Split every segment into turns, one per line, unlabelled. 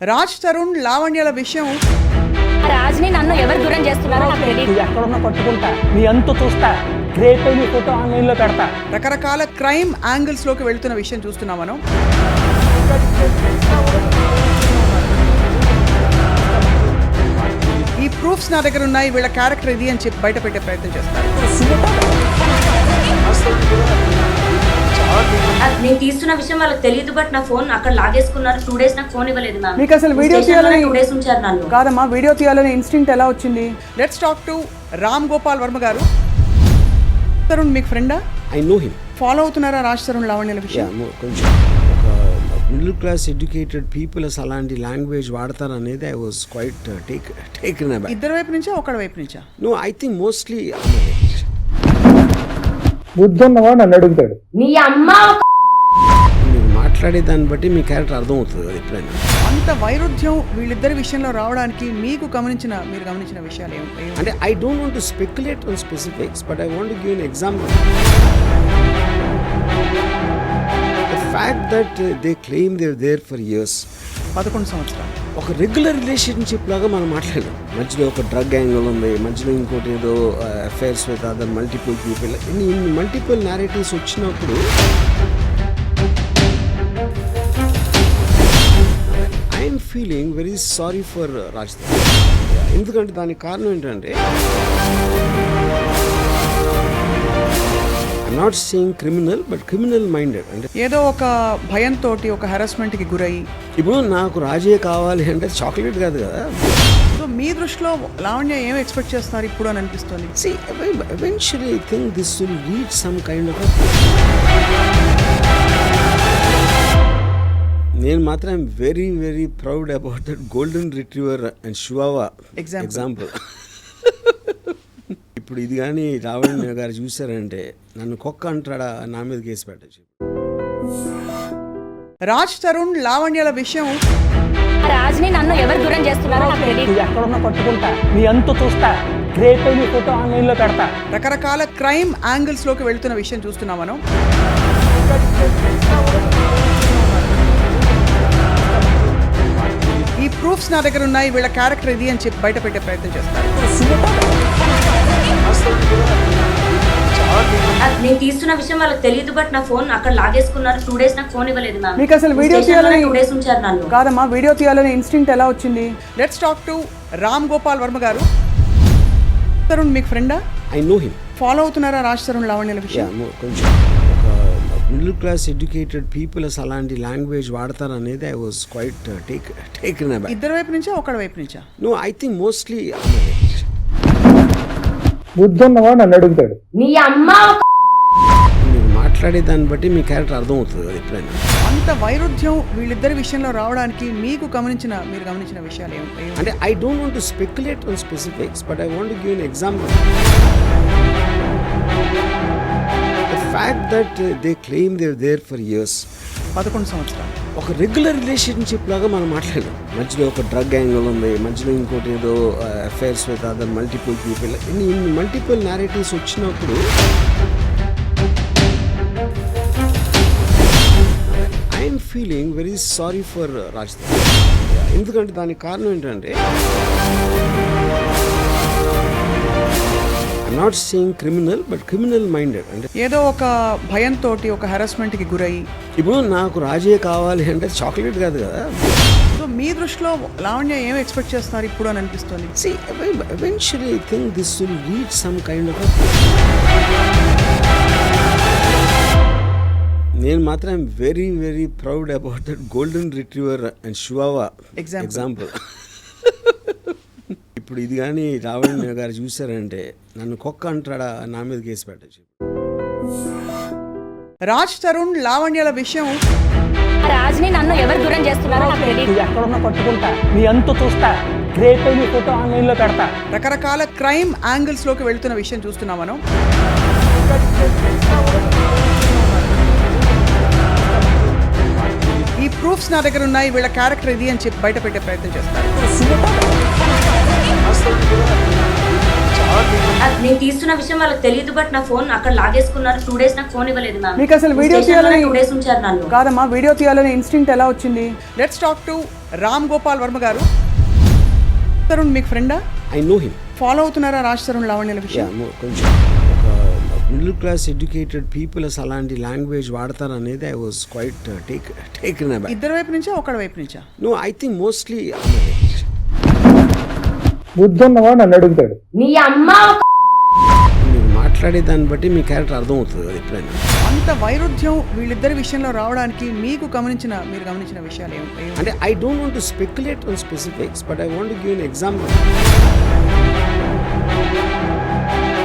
రాజ్ తరుణ్ లావణ్యల విషయం
రాజ్ని నన్ను ఎవరు దూరం చేస్తున్నారో నాకు తెలియదు.
ఎక్కడున్నా పట్టుకుంటా నీ అంతు చూస్తా రేపు నీ ఫోటో ఆన్లైన్ లో పెడతా.
రకరకాల క్రైమ్ యాంగిల్స్ లోకి వెళ్తున్న విషయం చూస్తున్నాం మనం. ఈ ప్రూఫ్స్ నా దగ్గర ఉన్నాయి, వీళ్ళ క్యారెక్టర్ ఇది అని చెప్పి బయట పెట్టే ప్రయత్నం చేస్తారు.
నేను తీస్తున్న విషయం వాళ్ళకి తెలియదు, బట్ నా ఫోన్ అక్కడ లాగేసుకున్నారు. 2 days నాకు ఫోన్ ఇవ్వలేదు మ్యామ్.
మీకు అసలు వీడియో తీయాలని
2 days ఉంచారు నన్ను.
కాదమ్మా, వీడియో తీయాలని ఇన్స్టింక్ట్ ఎలా వచ్చింది? Let's talk to Ram Gopal Varma గారు. తరుణ్ మీకు ఫ్రెండా?
I know him.
ఫాలో అవుతున్నారా రాజ్ తరుణ్ లావణ్యల విషయం?
కొంచెం మిడిల్ క్లాస్ ఎడ్యుకేటెడ్ పీపుల్ అసలు అలాంటి లాంగ్వేజ్ వాడతారు అనేది ఐ వాజ్ క్వైట్ టేకెన్ అబ్యాక్.
ఇద్దరు వైపు నుంచా ఒకళ్ళ వైపు నుంచా?
నో, ఐ థింక్ మోస్ట్లీ
బుద్ధున్నవాడు నన్ను అడుగుతాడు.
నీ అమ్మ
మీరు మాట్లాడే దాన్ని బట్టి మీ క్యారెక్టర్ అర్థమవుతుంది కదా ఎప్పుడైనా.
అంత వైరుధ్యం వీళ్ళిద్దరి విషయంలో రావడానికి మీరు గమనించిన విషయాలు ఏమిటి?
అంటే I don't want to speculate on specifics, but I want to give an example. The fact that they claim they are there for years.
11 సంవత్సరాలు
ఒక రెగ్యులర్ రిలేషన్షిప్ లాగా మనం మాట్లాడాం. మధ్యలో ఒక డ్రగ్ యాంగిల్ ఉంది, మధ్యలో ఇంకోటి ఏదో affairs with other multiple people, ఇన్ని మల్టిపుల్ నారేటివ్స్ వచ్చినప్పుడు I'm feeling very sorry for Raj. ఎందుకంటే దానికి కారణం ఏంటంటే I'm not saying criminal, but criminal minded. అంటే
ఏదో ఒక భయంతో ఒక హెరాస్మెంట్కి గురయ్యి,
ఇప్పుడు నాకు రాజే కావాలి అంటే చాక్లెట్ కాదు కదా.
సో మీ దృష్టిలో లావణ్య ఏం ఎక్స్పెక్ట్ చేస్తున్నారు ఇప్పుడు అని అనిపిస్తుంది?
See, eventually I think this will reach some kind of a... నేను మాత్రం I'm very very proud about that golden retriever and chihuahua example. ఇప్పుడు ఇది కానీ లావణ్య గారు చూసారంటే నన్ను కుక్క అంటాడా, నా మీద కేసు పెట్టచ్చు.
రాజ్ తరుణ్ లావణ్యల విషయం
రాజ్ని నన్ను ఎవరు దూరం చేస్తున్నారో నాకు తెలియదు.
ఎక్కడున్నా పట్టుకుంటా నీ అంతు చూస్తా రేపు నీ ఫోటో ఆన్లైన్ లో పెడతా.
రకరకాల క్రైమ్ యాంగిల్స్ లోకి వెళ్తున్న విషయం చూస్తున్నాం మనం. ఈ ప్రూఫ్స్ నా దగ్గర ఉన్నాయి, వీళ్ళ క్యారెక్టర్ ఇది అని చెప్పి బయట పెట్టే ప్రయత్నం చేస్తారు.
నేను తీస్తున్న విషయం వాళ్ళకి తెలియదు, బట్ నా ఫోన్ అక్కడ లాగేసుకున్నారు. 2 days నాకు ఫోన్ ఇవ్వలేదు మ్యామ్.
మీకు అసలు వీడియో తీయాలని
2 days ఉంచారు నన్ను.
కాదమ్మా, వీడియో తీయాలని ఇన్స్టింక్ట్ ఎలా వచ్చింది? Let's talk to Ram Gopal Varma గారు. తరుణ్ మీకు ఫ్రెండా?
I know him.
ఫాలో అవుతున్నారా రాజ్ తరుణ్ లావణ్యల విషయం?
కొంచెం మిడిల్ క్లాస్ ఎడ్యుకేటెడ్ పీపుల్ అసలు అలాంటి లాంగ్వేజ్ వాడతారు అనేది ఐ వాజ్ క్వైట్ టేకెన్ అబ్యాక్.
ఇద్దరు వైపు నుంచా ఒకళ్ళ వైపు నుంచా?
నో, ఐ థింక్ మోస్ట్లీ
బుద్ధున్నవాడు నన్ను అడుగుతాడు.
నీ అమ్మ
మీరు మాట్లాడే దాన్ని బట్టి మీ క్యారెక్టర్ అర్థమవుతుంది కదా ఎప్పుడైనా.
అంత వైరుధ్యం వీళ్ళిద్దరి విషయంలో రావడానికి మీరు గమనించిన విషయాలు ఏమిటి?
అంటే I don't want to speculate on specifics, but I want to give an example. The fact that they claim they are there for years.
11 సంవత్సరాలు
ఒక రెగ్యులర్ రిలేషన్షిప్ లాగా మనం మాట్లాడాం. మధ్యలో ఒక డ్రగ్ యాంగిల్ ఉంది, మధ్యలో ఇంకోటి ఏదో affairs with other multiple people, ఇన్ని మల్టిపుల్ నారేటివ్స్ వచ్చినప్పుడు I'm feeling very sorry for Raj. ఎందుకంటే దానికి కారణం ఏంటంటే I'm not saying criminal, but criminal minded. అంటే
ఏదో ఒక భయంతో ఒక హెరాస్మెంట్కి గురయ్యి,
ఇప్పుడు నాకు రాజే కావాలి అంటే చాక్లెట్ కాదు కదా.
సో మీ దృష్టిలో లావణ్య ఏం ఎక్స్పెక్ట్ చేస్తున్నారు ఇప్పుడు అని అనిపిస్తుంది?
See, eventually I think this will reach some kind of a... నేను మాత్రం I'm very very proud about that golden retriever and chihuahua example. ఇప్పుడు ఇది కానీ లావణ్య గారు చూసారంటే నన్ను కుక్క అంటాడా, నా మీద కేసు పెట్టచ్చు.
రాజ్ తరుణ్ లావణ్యల విషయం
రాజ్ని నన్ను ఎవరు దూరం చేస్తున్నారో నాకు తెలియదు.
ఎక్కడున్నా పట్టుకుంటా నీ అంతు చూస్తా రేపు నీ ఫోటో ఆన్లైన్ లో పెడతా.
రకరకాల క్రైమ్ యాంగిల్స్ లోకి వెళ్తున్న విషయం చూస్తున్నాం మనం. ఈ ప్రూఫ్స్ నా దగ్గర ఉన్నాయి, వీళ్ళ క్యారెక్టర్ ఇది అని చెప్పి బయట పెట్టే ప్రయత్నం చేస్తారు.
నేను తీస్తున్న విషయం వాళ్ళకి తెలియదు, బట్ నా ఫోన్ అక్కడ లాగేసుకున్నారు. 2 days నాకు ఫోన్ ఇవ్వలేదు మ్యామ్.
మీకు అసలు వీడియో తీయాలని
2 days ఉంచారు నన్ను.
కాదమ్మా, వీడియో తీయాలని ఇన్స్టింక్ట్ ఎలా వచ్చింది? Let's talk to Ram Gopal Varma గారు. తరుణ్ మీకు ఫ్రెండా?
I know him.
ఫాలో అవుతున్నారా రాజ్ తరుణ్ లావణ్యల విషయం?
కొంచెం మిడిల్ క్లాస్ ఎడ్యుకేటెడ్ పీపుల్ అసలు అలాంటి లాంగ్వేజ్ వాడతారు అనేది ఐ వాజ్ క్వైట్ టేకెన్ అబ్యాక్.
ఇద్దరు వైపు నుంచా ఒకడి వైపు నుంచా?
నో, ఐ థింక్ మోస్ట్లీ
బుద్ధి ఉన్నవాడు నన్ను అడుగుతాడు.
నీ అమ్మ
మీరు మాట్లాడే దాన్ని బట్టి మీ క్యారెక్టర్ అర్థమవుతుంది కదా ఎప్పుడైనా.
అంత వైరుధ్యం వీళ్ళిద్దరి విషయంలో రావడానికి మీరు గమనించిన విషయాలు ఏమిటి?
అంటే I don't want to speculate on specifics, but I want to give an example.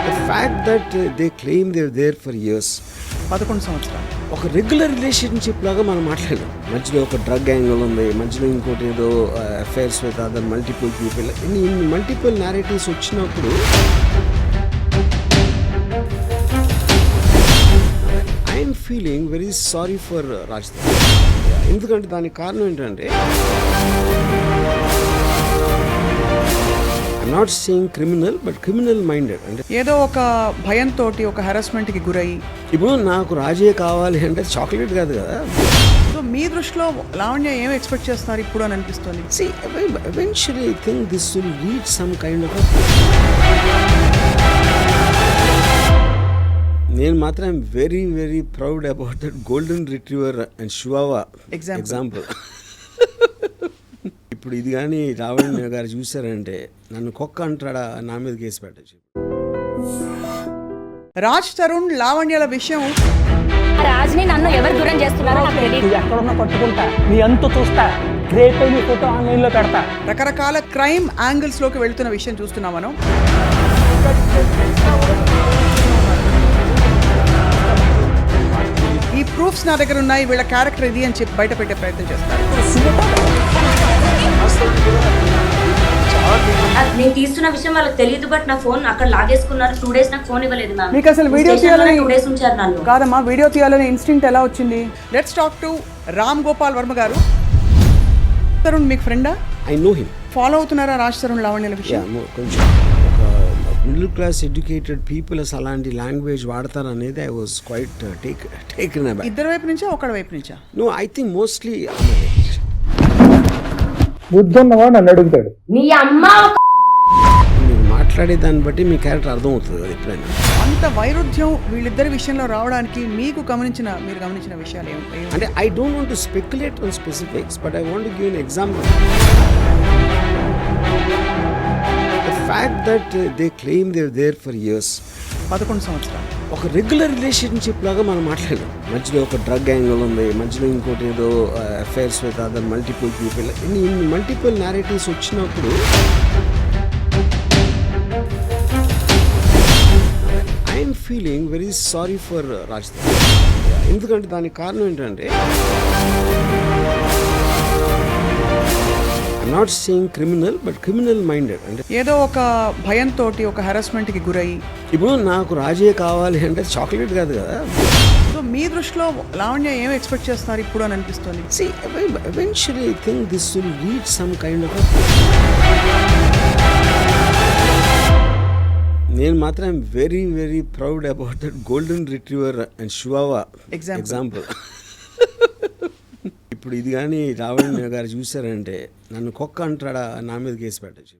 The fact that they claim they are there for years.
11 సంవత్సరాలు
ఒక రెగ్యులర్ రిలేషన్షిప్ లాగా మనం మాట్లాడలేం. మధ్యలో ఒక డ్రగ్ యాంగిల్ ఉంది, మధ్యలో ఇంకోటి ఏదో affairs with other multiple people, ఇన్ని మల్టిపుల్ నారేటివ్స్ వచ్చినప్పుడు I'm feeling very sorry for Raj. ఎందుకంటే దానికి కారణం ఏంటంటే I'm not saying criminal, but criminal minded. అంటే
ఏదో ఒక భయంతో ఒక హెరాస్మెంట్కి గురయ్యి,
ఇప్పుడు నాకు రాజే కావాలి అంటే చాక్లెట్ కాదు కదా.
సో మీ దృష్టిలో లావణ్య ఏం ఎక్స్పెక్ట్ చేస్తున్నారు ఇప్పుడు అని అనిపిస్తుంది?
See, eventually I think this will reach some kind of a... నేను మాత్రం I'm very very proud about that golden retriever and chihuahua example. ఇప్పుడు ఇది కానీ రావణ్య గారు చూసారంటే నన్ను కుక్క అంటాడా, నా మీద కేసు పెట్టచ్చు.
రాజ్ తరుణ్ లావణ్యల విషయం
రాజ్ని నన్ను ఎవరు దూరం చేస్తున్నారో నాకు తెలియదు.
నువ్వు ఎక్కడున్నా పట్టుకుంటా, నీ అంతు చూస్తా, రేపే నీ ఫోటో ఆన్లైన్లో పెడతా.
రకరకాల క్రైమ్ యాంగిల్స్ లోకి వెళ్తున్న విషయం చూస్తున్నాం మనం. ఈ ప్రూఫ్స్ నా దగ్గర ఉన్నాయి, వీళ్ళ క్యారెక్టర్ ఇది అని చెప్పి బయట పెట్టే ప్రయత్నం చేస్తారు.
నేను తీస్తున్న విషయం వాళ్ళకి తెలియదు, బట్ నా ఫోన్ అక్కడ లాగేసుకున్నారు. 2 days నాకు ఫోన్ ఇవ్వలేదు మ్యామ్.
మీకు అసలు వీడియో తీయాలని
2 days ఉంచారు నన్ను.
కాదమ్మా, వీడియో తీయాలని ఇన్స్టింక్ట్ ఎలా వచ్చింది? Let's talk to Ram Gopal Varma గారు. తరుణ్ మీకు ఫ్రెండా?
I know him.
ఫాలో అవుతున్నారా రాజ్ తరుణ్ లావణ్యల విషయం?
కొంచెం మిడిల్ క్లాస్ ఎడ్యుకేటెడ్ పీపుల్ అసలు అలాంటి లాంగ్వేజ్ వాడతారు అనేది ఐ వాజ్ క్వైట్ టేకెన్ అబ్యాక్.
ఇద్దరు వైపు నుంచా ఒకడి వైపు నుంచా?
నో, ఐ థింక్ మోస్ట్లీ
బుద్ధి ఉన్నవాడు నన్ను అడుగుతాడు.
నీ అమ్మ
మీరు మాట్లాడే దాన్ని బట్టి మీ క్యారెక్టర్ అర్థమవుతుంది కదా ఎప్పుడైనా.
అంత వైరుధ్యం వీళ్ళిద్దరి విషయంలో రావడానికి మీరు గమనించిన విషయాలు ఏమిటి?
అంటే I don't want to speculate on specifics, but I want to give an example. The fact that they claim they are there for years.
11 సంవత్సరాలు
ఒక రెగ్యులర్ రిలేషన్షిప్ లాగా మనం మాట్లాడలేం. మధ్యలో ఒక డ్రగ్ యాంగిల్ ఉంది, మధ్యలో ఇంకోటి ఏదో affairs with other multiple people, ఇన్ని మల్టిపుల్ నారేటివ్స్ వచ్చినప్పుడు I'm feeling very sorry for Raj. ఎందుకంటే దానికి కారణం ఏంటంటే I'm not saying criminal, but criminal minded. అంటే
ఏదో ఒక భయంతో ఒక హెరాస్మెంట్కి గురయ్యి,
ఇప్పుడు నాకు రాజే కావాలి అంటే చాక్లెట్ కాదు కదా.
సో మీ దృష్టిలో లావణ్య ఏం ఎక్స్పెక్ట్ చేస్తున్నారు ఇప్పుడు అని అనిపిస్తుంది?
See, eventually I think this will reach some kind of a... నేను మాత్రం I'm very very proud about that golden retriever and chihuahua example. ఇప్పుడు ఇది కానీ రావణ్య గారు చూసారంటే నన్ను కుక్క అంటాడా, నా మీద కేసు పెట్టచ్చు.